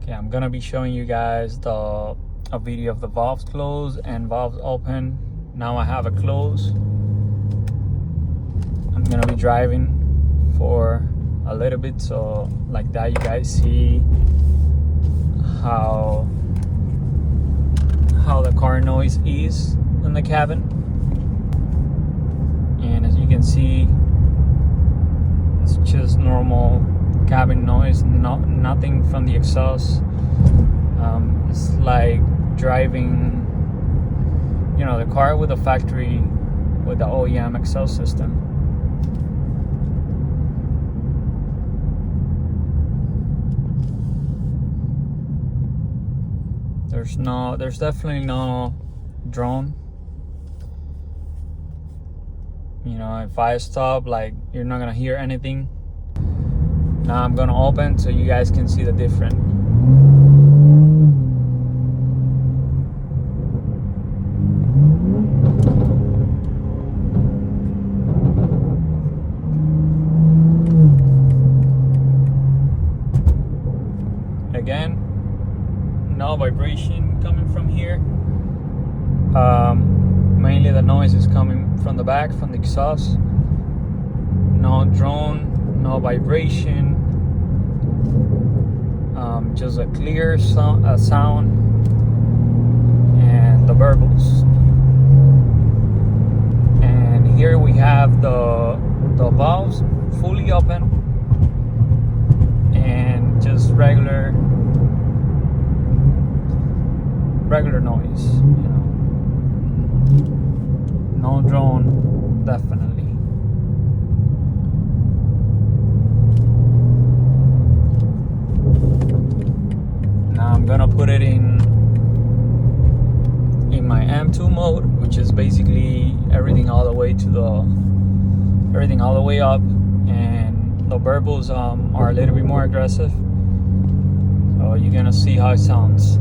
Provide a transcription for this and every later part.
Okay, I'm gonna be showing you guys a video of the valves closed and valves open. Now I have it closed. I'm gonna be driving for a little bit, so like that you guys see how the car noise is in the cabin. And as you can see, it's just normal cabin noise, nothing from the exhaust. It's like driving, the car with a factory with the OEM exhaust system. There's definitely no drone. If I stop, you're not gonna hear anything. Now I'm gonna open so you guys can see the difference. Again, no vibration coming from here. Mainly the noise is coming from the back, from the exhaust. No drone, no vibration. Just a clear sound and the burbles. And here we have the valves fully open and just regular noise. No drone, definitely. Now I'm gonna put it in my M2 mode, which is basically everything all the way up, and the burbles are a little bit more aggressive. So you're gonna see how it sounds.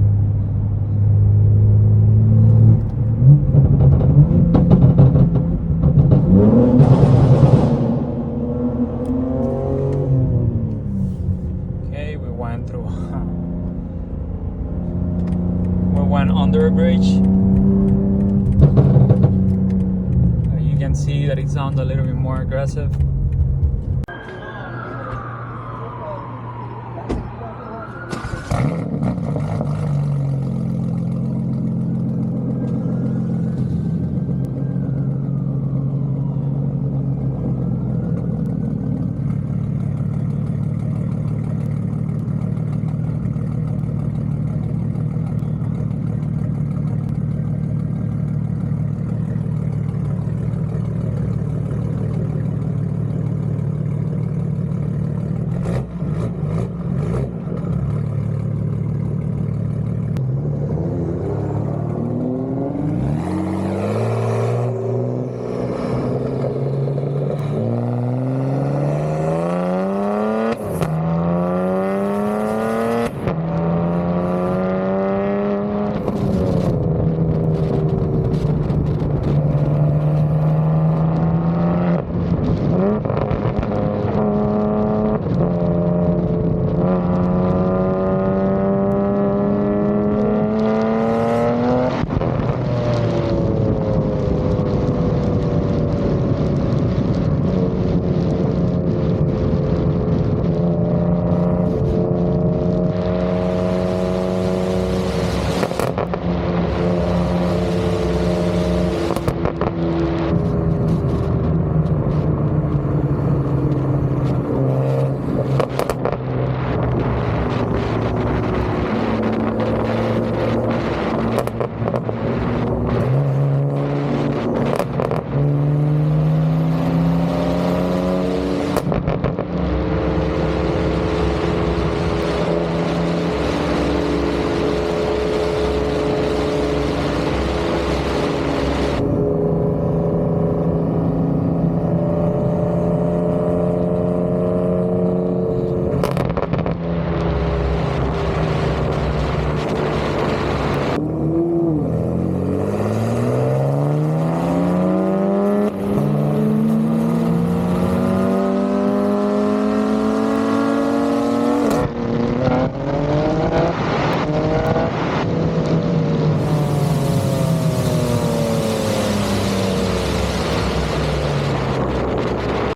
Okay, we went under a bridge. You can see that it sounds a little bit more aggressive.